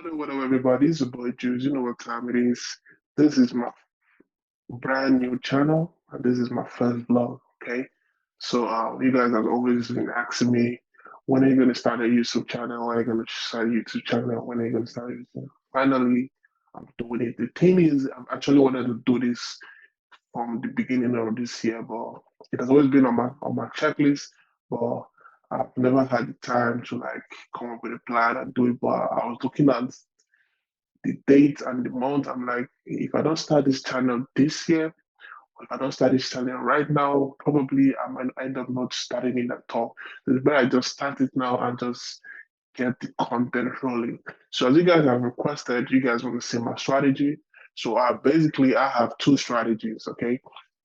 What up, everybody? It's your boy Juice. You know what time it is. This is my brand new channel, and this is my first vlog. Okay, so you guys have always been asking me, when are you going to start a YouTube channel? When are you going to start a YouTube channel? When are you going to start a YouTube channel? Finally, I'm doing it. The thing is, I've actually wanted to do this from the beginning of this year, but it has always been on my checklist, but I've never had the time to like come up with a plan and do it. But I was looking at the date and the month. I'm like, if I don't start this channel this year, or if I don't start this channel right now, probably I might end up not starting it at all. So it's better I just start it now and just get the content rolling. So as you guys have requested, you guys want to see my strategy. So I have two strategies, okay?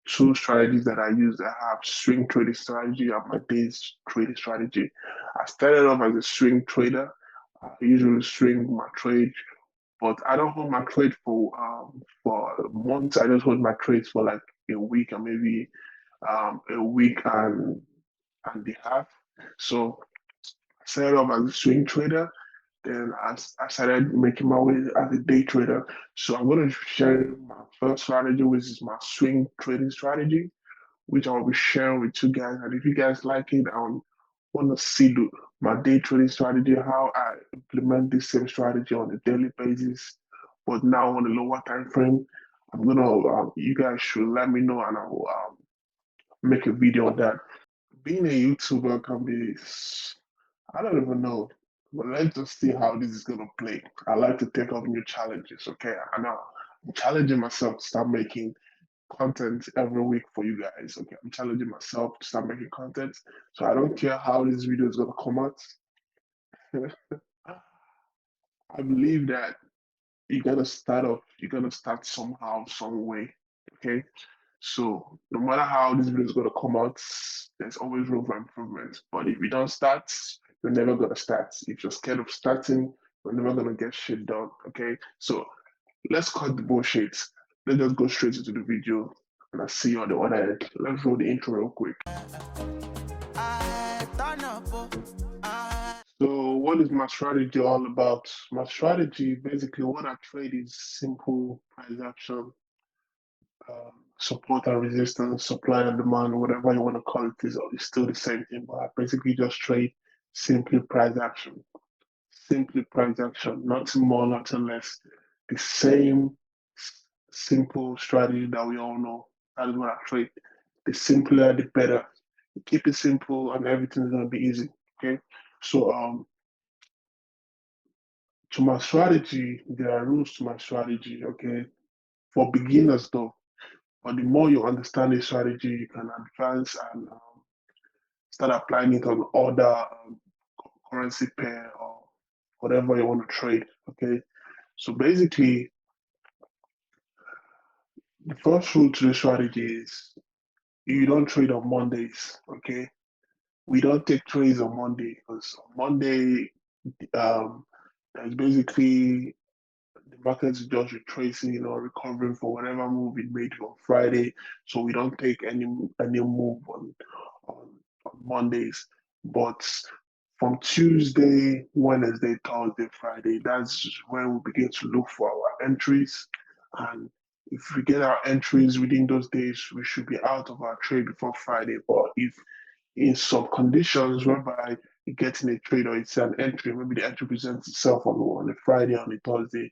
Two strategies that I use. I have swing trading strategy and my days trading strategy. I started off as a swing trader. I usually swing my trade, but I don't hold my trade for months. I just hold my trades for like a week and maybe a week and a half. So I started off as a swing trader. Then I started making my way as a day trader. So I'm going to share my first strategy, which is my swing trading strategy, which I'll be sharing with you guys. And if you guys like it, I want to see my day trading strategy, how I implement this same strategy on a daily basis, but now on a lower time frame. You guys should let me know and I will make a video on that. Being a YouTuber can be, I don't even know, but let's just see how this is going to play. I like to take up new challenges, okay? And I'm challenging myself to start making content every week for you guys. Okay, I'm challenging myself to start making content. So I don't care how this video is gonna come out. I believe that you're gonna start somehow, some way. Okay. So no matter how this video is gonna come out, there's always room for improvement. But if you don't start, you're never gonna start. If you're scared of starting, you're never gonna get shit done. Okay. So let's cut the bullshit. Let's just go straight into the video and I'll see you on the other end. Let's roll the intro real quick. So, what is my strategy all about? My strategy, basically, what I trade is simple price action, support and resistance, supply and demand, whatever you want to call it, is still the same thing. But I basically just trade simply price action, simply price action, nothing more, nothing less. The same simple strategy that we all know. That is what I trade. The simpler, the better. Keep it simple, and everything is gonna be easy. Okay. So to my strategy, there are rules to my strategy. Okay. For beginners though, but the more you understand the strategy, you can advance and start applying it on other currency pair or whatever you want to trade. Okay. So basically, the first rule to the strategy is you don't trade on Mondays. Okay. We don't take trades on Monday because on Monday, um, there's basically the market is just retracing, recovering for whatever move it made on Friday. So we don't take any move on, on Mondays. But from Tuesday, Wednesday, Thursday, Friday, that's when we begin to look for our entries. And if we get our entries within those days, we should be out of our trade before Friday. But if in some conditions whereby you get in a trade or it's an entry, maybe the entry presents itself on a Friday, on a Thursday,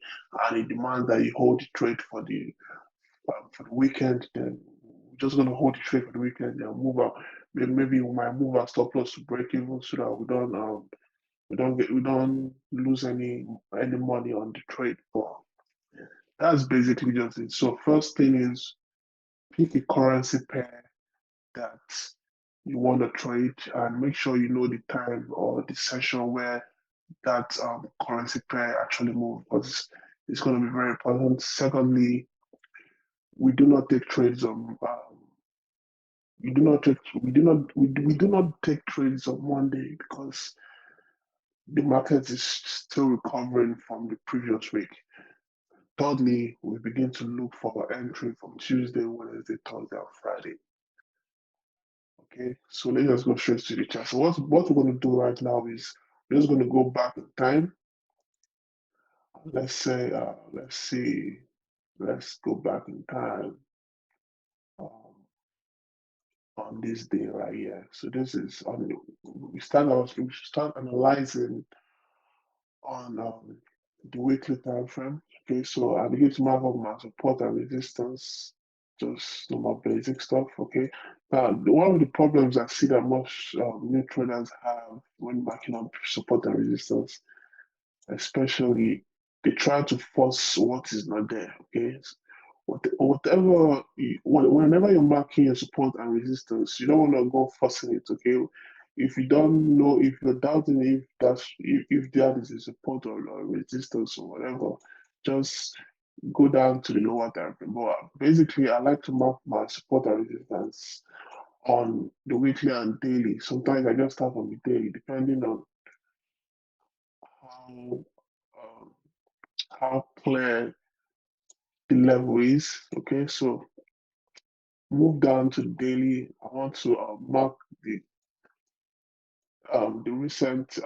and it demands that you hold the trade for the weekend, then we're just gonna hold the trade for the weekend and move out. Maybe we might move our stop loss to break even so that we don't lose any money on the trade. But that's basically just it. So first thing is pick a currency pair that you want to trade and make sure you know the time or the session where that currency pair actually move because it's going to be very important. Secondly, we do not take trades on we do not take trades on Monday because the market is still recovering from the previous week. Thirdly, we begin to look for entry from Tuesday, Wednesday, Thursday, and Friday. Okay, so let's just go straight to the chart. So what we're going to do right now is we're just going to go back in time let's say, let's see, let's go back in time um, on this day right here. So this is on we start analyzing on the weekly time frame. Okay, so I begin to mark up my support and resistance, just normal basic stuff. Okay, now one of the problems I see that most new traders have when marking up support and resistance, especially they try to force what is not there. Okay, whatever, whenever you're marking your support and resistance, you don't want to go forcing it. Okay, if you don't know, if you're doubting if that is a support or resistance or whatever, just go down to the lower time frame. But basically, I like to mark my support and resistance on the weekly and daily. Sometimes I just start on the daily, depending on how um, how clear the level is. Okay, so move down to daily. I want to mark the recent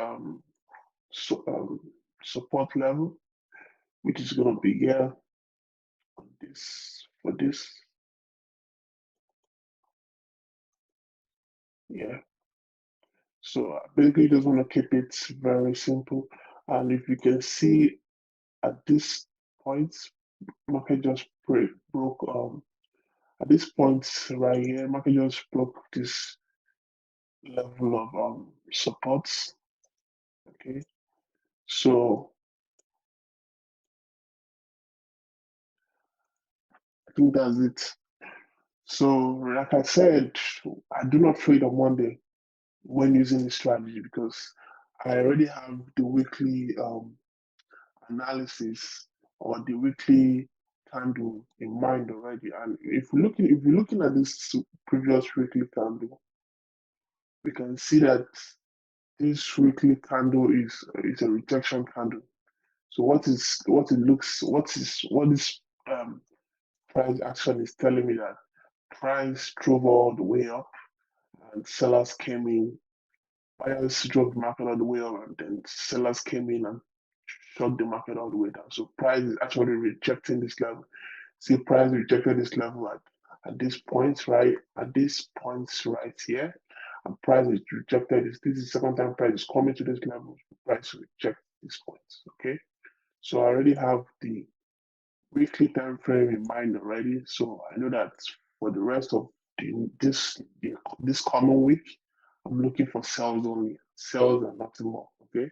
so, support level, which is going to be here on this for this. Yeah. So I basically just want to keep it very simple. And if you can see at this point, market just broke at this point right here, market just broke this level of supports. Okay. So I think that's it. So like I said, I do not trade on Monday when using this strategy because I already have the weekly analysis or the weekly candle in mind already. And if you're looking at this previous weekly candle, we can see that this weekly candle is a rejection candle. So what this um, price action is telling me that price drove all the way up and sellers came in. Buyers drove the market all the way up and then sellers came in and shot the market all the way down. So price is actually rejecting this level. See, price rejected this level at this point, right? At this point right here. And price is rejected. This is the second time price is coming to this level. Price reject this point. Okay. So I already have the weekly time frame in mind already. So I know that for the rest of this coming week, I'm looking for sales only, sales and nothing more. Okay.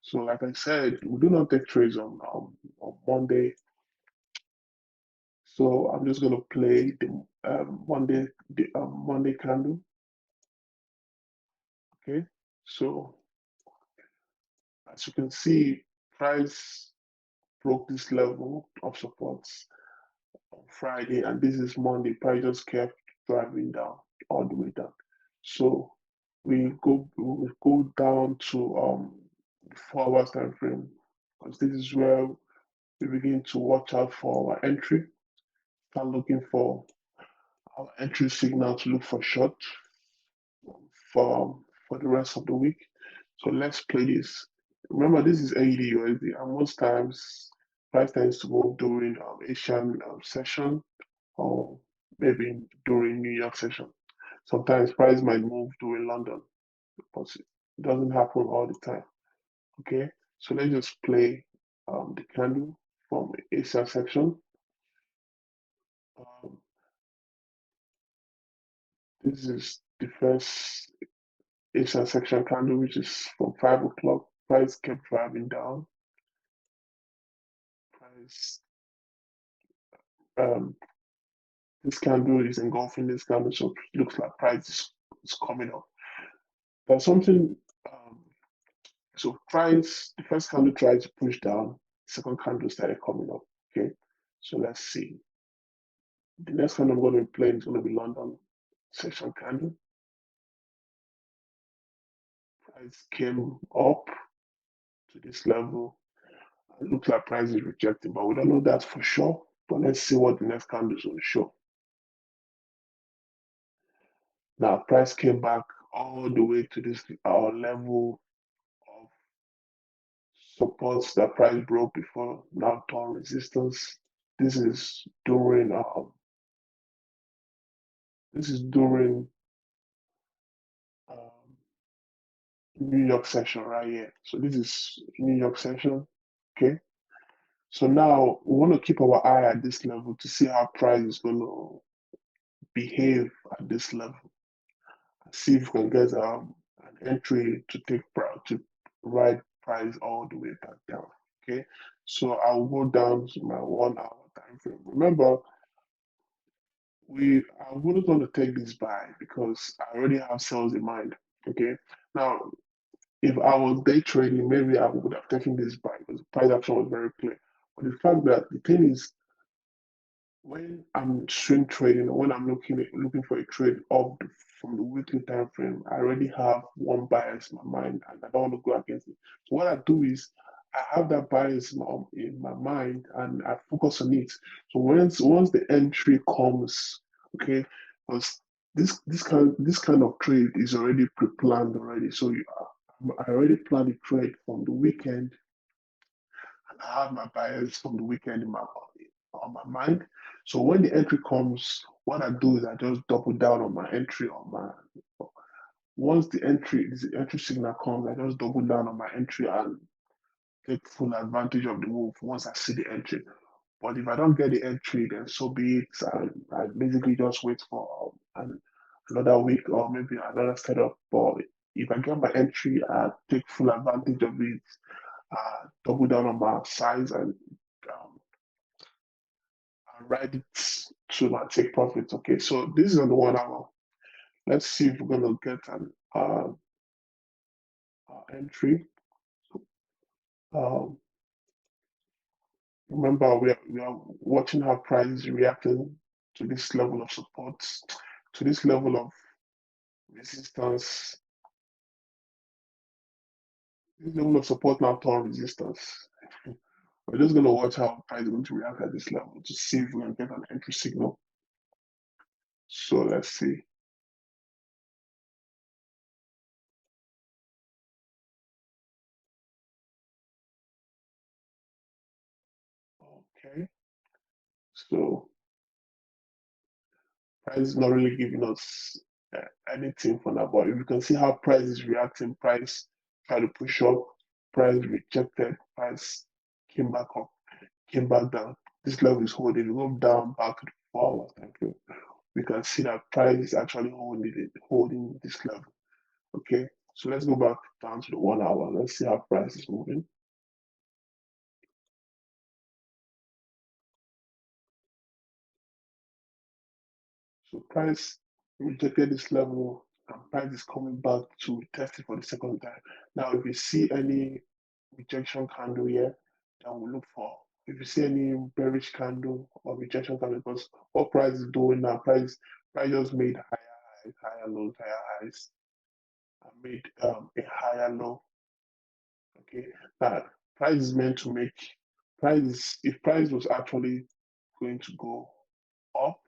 So like I said, we do not take trades on Monday. So I'm just gonna play the Monday candle. Okay. So as you can see, price broke this level of support on Friday, and this is Monday. Price just kept driving down all the way down. So we go down to the 4 hours time frame because this is where we begin to watch out for our entry. Start looking for our entry signal to look for short for the rest of the week. So let's play this. Remember, this is AED USD, and most times price tends to move during Asian session or maybe during New York session. Sometimes price might move during London, but it doesn't happen all the time. Okay, so let's just play the candle from Asia section. Um, this is the first Asia section candle, which is from 5 o'clock. Price kept driving down. Price um, this candle is engulfing this candle, so it looks like price is coming up. There's something um, so price, the first candle tried to push down, second candle started coming up. Okay, so let's see. The next candle I'm going to be playing is going to be London session candle. Price came up to this level. It looks like price is rejecting, but we don't know that for sure. But let's see what the next candle is going to show. Now, price came back all the way to this our level of supports that price broke before now turn resistance. This is during this is during um, New York session right here. So this is New York session. Okay. So now we want to keep our eye at this level to see how price is going to behave at this level. See if we can get an entry to take to ride price all the way back down. Okay. So I'll go down to my 1 hour time frame. Remember, I wouldn't want to take this buy because I already have sales in mind. Okay. Now, if I was day trading, maybe I would have taken this buy because the price action was very clear. But the fact that the thing is, when I'm swing trading or when I'm looking for a trade from the weekly time frame, I already have one bias in my mind and I don't want to go against it. So what I do is I have that bias in my mind and I focus on it. So once the entry comes, okay, because this kind of trade is already pre-planned already. So I already planned the trade from the weekend and I have my bias from the weekend on my mind. So when the entry comes, what I do is I just double down on my entry on my once the entry signal comes, I just double down on my entry and take full advantage of the move once I see the entry. But if I don't get the entry, then so be it. I basically just wait for another week or maybe another setup. But if I get my entry, I take full advantage of it, double down on my size um, and ride it to my take profits. Okay, so this is on the 1 hour. Let's see if we're gonna get an entry. Um, Remember, we are watching how price is reacting to this level of support, to this level of resistance. This level of support now turn resistance. We're just gonna watch how price is going to react at this level to see if we can get an entry signal. So let's see. Okay, so price is not really giving us anything for now, but if you can see how price is reacting, price try to push up, price rejected, price came back up, came back down. This level is holding. If you go down back to the 4 hour time frame, we can see that price is actually holding this level. Okay, so let's go back down to the 1 hour. Let's see how price is moving. So price rejected this level and price is coming back to test it for the second time. Now, if you see any rejection candle here, then we'll look for. If you see any bearish candle or rejection candle, because what price is doing now, price just made higher highs, higher lows, higher highs, and made a higher low. Okay, now price is meant to make if price was actually going to go up,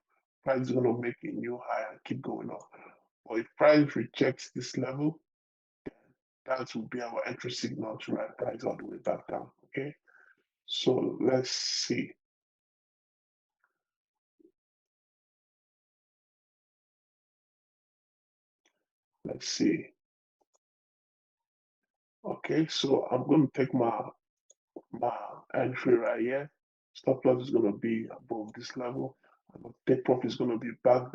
price is going to make a new high and keep going up. But if price rejects this level, that will be our entry signal to ride price all the way back down. Okay, so let's see. Let's see. Okay, so I'm going to take my entry right here. Stop loss is going to be above this level, and the take profit is going to be um, back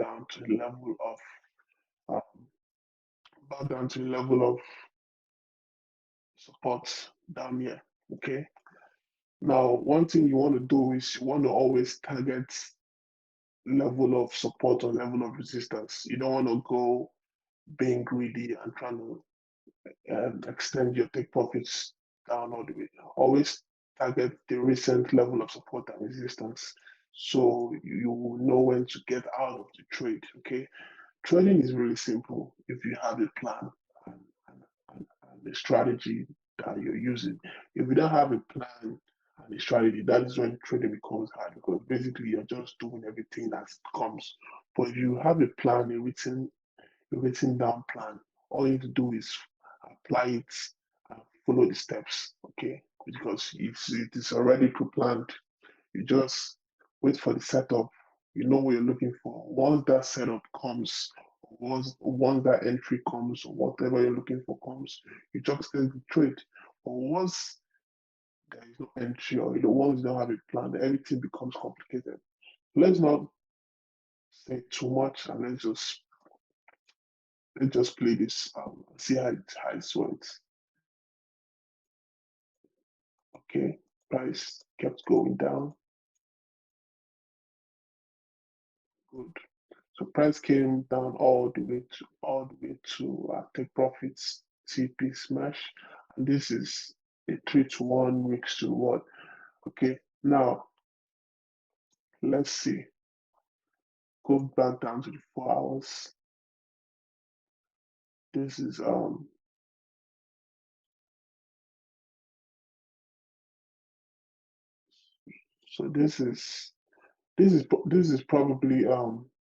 down to the level of support down here. Okay. Now, one thing you want to do is you want to always target level of support or level of resistance. You don't want to go being greedy and trying to extend your take profits down all the way. Always target the recent level of support and resistance so you will know when to get out of the trade. Okay, trading is really simple if you have a plan and, and a strategy that you're using. If you don't have a plan and a strategy, that is when trading becomes hard because basically you're just doing everything that comes. But if you have a plan, a written down plan, all you need to do is apply it, follow the steps, okay? Because it is already pre-planned. You just wait for the setup. You know what you're looking for. Once that setup comes, once that entry comes, or whatever you're looking for comes, you just get the trade. But once there is no entry, or once you don't have a plan, everything becomes complicated. Let's not say too much, and let's just play this. See how it went. Okay, price kept going down. Good. So price came down all the way to take profits TP smash, and this is a 3 to 1 mixed reward. Okay, now let's see. Go back down to the 4 hours. This is so this is probably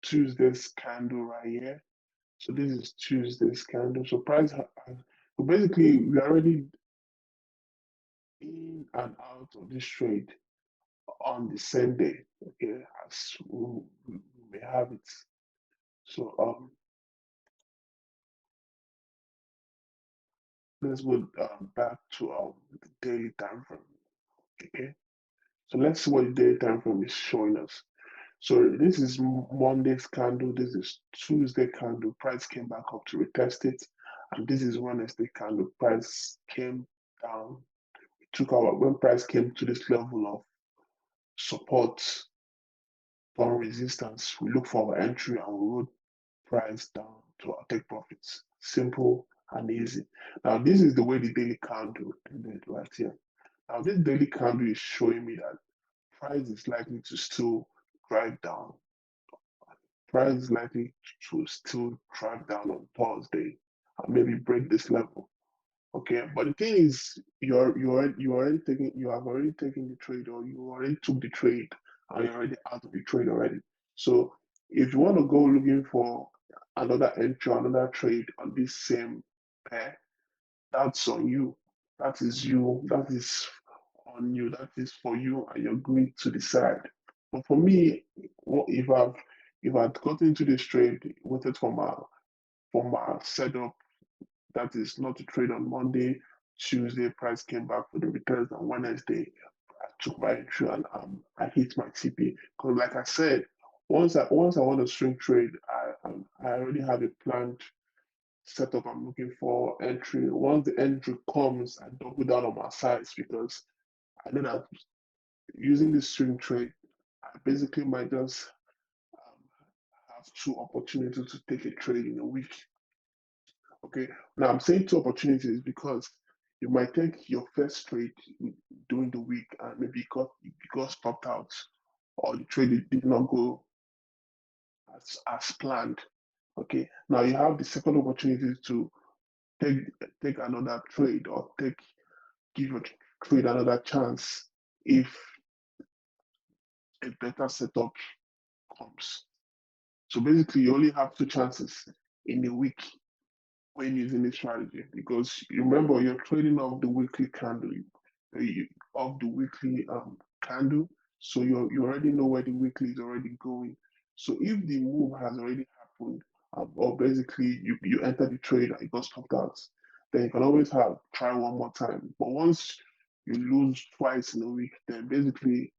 Tuesday's candle right here. So this is Tuesday's candle. So so basically we're already in and out of this trade on the same day. Okay, as we may have it. So let's go back to the daily time frame. Okay, so let's see what the daily time frame is showing us. So this is Monday's candle. This is Tuesday candle. Price came back up to retest it, and this is Wednesday candle. Price came down. Took our when price came to this level of support from resistance. We look for our entry and we roll price down to take profits. Simple and easy. Now, this is the way the daily candle ended right here. Now, this daily candle is showing me that price is likely to still drive down. Price is likely to still drive down on Thursday and maybe break this level. Okay, but the thing is, you have already taken the trade, or you already took the trade, and you're already out of the trade already. So if you want to go looking for another entry, another trade on this same pair, that's on you. That is you. That is on you. That is for you, and you're going to decide. But for me, if I've gotten into this trade, waited for my setup, that is not to trade on Monday. Tuesday, price came back for the returns on Wednesday. I took my entry and I hit my TP. Because like I said, once I want to swing trade, I already have a planned setup I'm looking for entry. Once the entry comes, I double down on my size because I know that using this swing trade, I basically might just um, have two opportunities to take a trade in a week. Okay. Now I'm saying two opportunities because you might take your first trade during the week and maybe it got stopped out, or the trade did not go as planned. Okay. Now you have the second opportunity to take take another trade, or give your trade another chance if a better setup comes. So basically you only have two chances in a week when using this strategy, because you remember you're trading off the weekly candle, of the weekly candle, so you already know where the weekly is already going. So if the move has already happened, or basically you enter the trade and it got stopped out, then you can always have try one more time. But once you lose twice in a week, then basically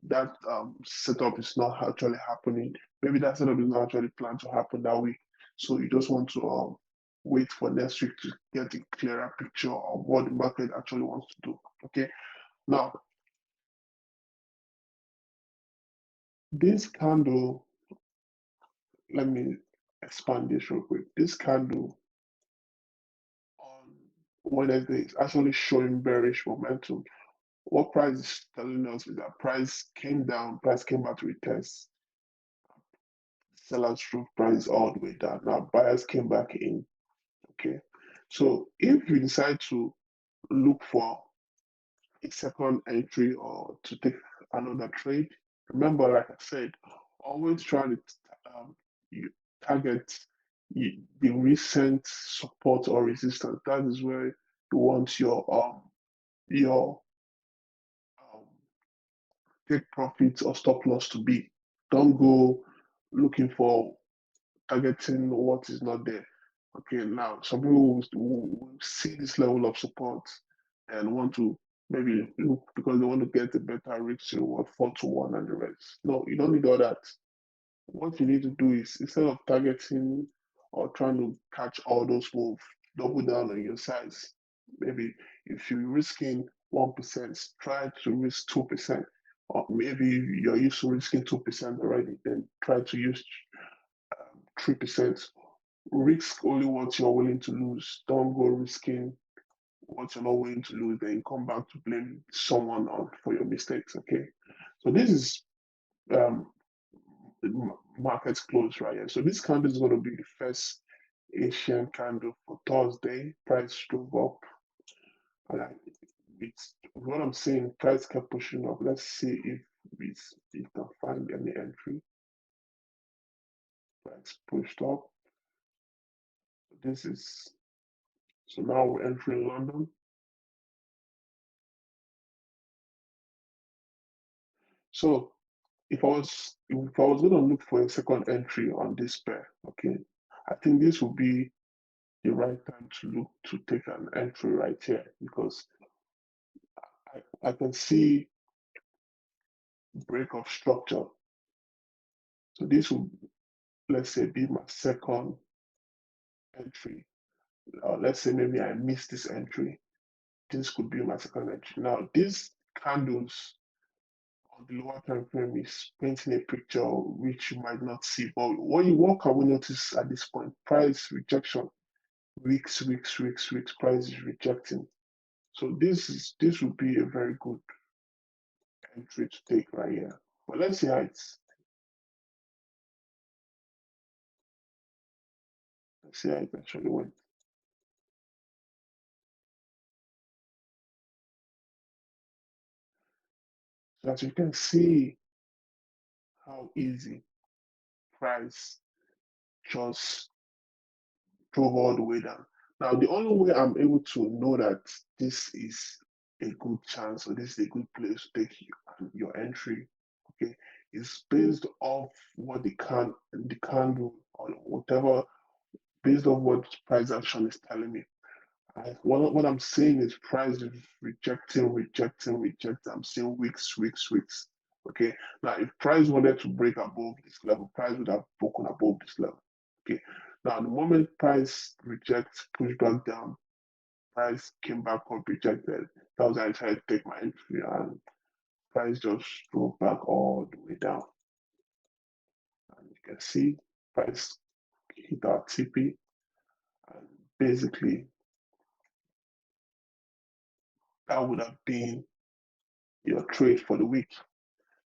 that setup is not actually happening. Maybe that setup is not actually planned to happen that week. So you just want to wait for next week to get a clearer picture of what the market actually wants to do. Okay. Now, this candle, let me expand this real quick. This candle on Wednesday is actually showing bearish momentum. What price is telling us is that price came down, price came back to retest, sellers drove price all the way down. Now buyers came back in. Okay. So if you decide to look for a second entry or to take another trade, remember, like I said, always try to you target the recent support or resistance. That is where you want your um, take profits or stop loss to be. Don't go looking for targeting what is not there. Okay, now some people will see this level of support and want to maybe look because they want to get a better risk reward 4 to 1 and the rest. No, you don't need all that. What you need to do is instead of targeting or trying to catch all those moves, double down on your size. Maybe if you're risking 1%, try to risk 2%. Or maybe you're used to risking 2% already, then try to use 3%. Risk only what you're willing to lose. Don't go risking what you're not willing to lose, then come back to blame someone on for your mistakes. Okay. So this is um market close right here. So this candle is going to be the first Asian candle for Thursday. Price drove up. And it's what I'm saying, price kept pushing up. Let's see if we can find any entry. Price pushed up. This is so now we're entering London. So if I was gonna look for a second entry on this pair, okay, I think this would be the right time to look to take an entry right here because I can see break of structure. So this will, let's say, be my second entry. Let's say maybe I missed this entry. This could be my second entry. Now, these candles on the lower time frame is painting a picture which you might not see. But what can we notice at this point? Price rejection. Weeks, price is rejecting. So this would be a very good entry to take right here. But let's see how it actually went. So as you can see how easy price just drove all the way down. Now the only way I'm able to know that this is a good chance or this is a good place to take your entry, okay, is based off what the candle or whatever, based on what price action is telling me. What I'm saying is price is rejecting. I'm seeing weeks. Okay. Now, if price wanted to break above this level, price would have broken above this level. Okay. Now, the moment price rejects, push back down, price came back up, rejected. That was how I tried to take my entry, and price just drove back all the way down. And you can see price hit our TP, and basically that would have been your trade for the week.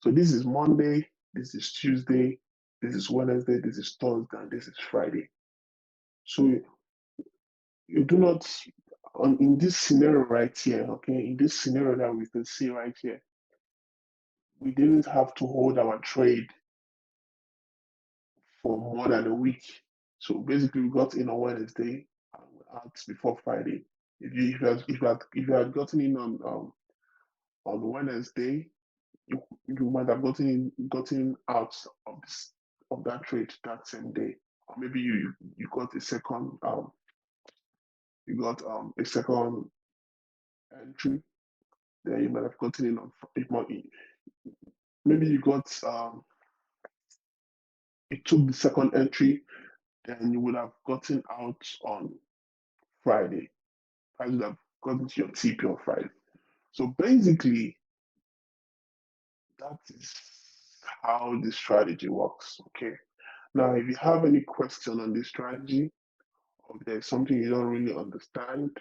So this is Monday, this is Tuesday, this is Wednesday, this is Thursday, and this is Friday. So you do not in this scenario right here, okay, in this scenario that we can see right here, we didn't have to hold our trade for more than a week. So basically, we got in on Wednesday and we out before Friday. If you had gotten in on Wednesday, you might have gotten out of that trade that same day, or maybe you got a second a second entry. Then you might have gotten in on maybe you took the second entry, then you would have gotten out on Friday. I would have gotten to your TP on Friday. So basically, that is how this strategy works. Okay. Now, if you have any question on this strategy, or if there's something you don't really understand,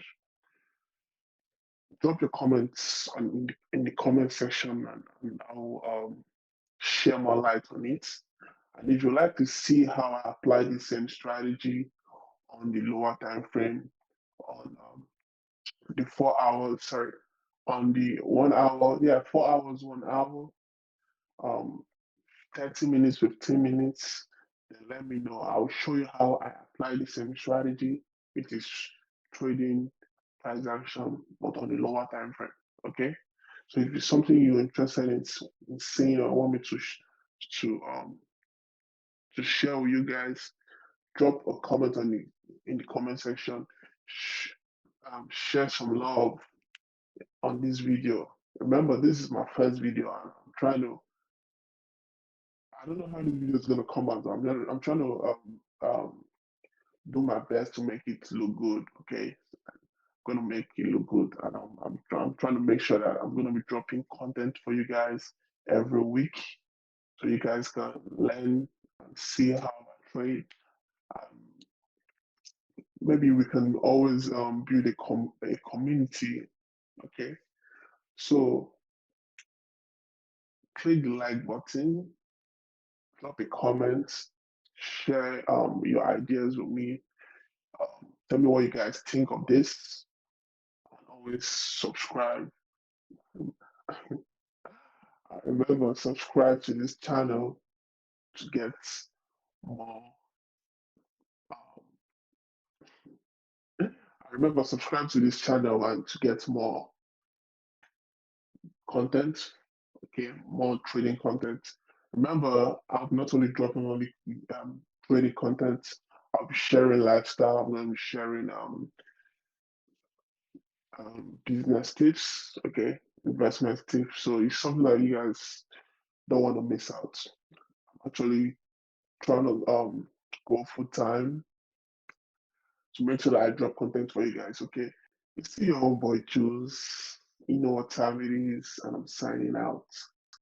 drop your comments in the comment section, and I'll share more light on it. And if you'd like to see how I apply the same strategy on the lower time frame, on the 4 hours, sorry, on the 1 hour, yeah, 4 hours, 1 hour, um, 30 minutes, 15 minutes, then let me know. I'll show you how I apply the same strategy, which is trading price action, but on a lower time frame. Okay. So if it's something you're interested in seeing or want me to um to share with you guys, drop a comment in the comment section. Sh- Share some love on this video. Remember, this is my first video, and I'm trying to. I don't know how this video is gonna come out. I'm trying to do my best to make it look good. Okay, gonna make it look good, and I'm trying to make sure that I'm gonna be dropping content for you guys every week, so you guys can learn and see how I trade. Um, Maybe we can always build a community. Okay, so click the like button, drop a comment, share your ideas with me. Tell me what you guys think of this, and always subscribe. Remember, subscribe to this channel to get more. Um, Remember, subscribe to this channel and to get more content. Okay, more trading content. Remember, I'm not only dropping only trading content. I'll be sharing lifestyle. I'm going to be sharing business tips. Okay, investment tips. So it's something that you guys don't want to miss out. I'm actually trying to go full time to make sure that I drop content for you guys. Okay. It's your own boy Jules. You know what time it is, and I'm signing out.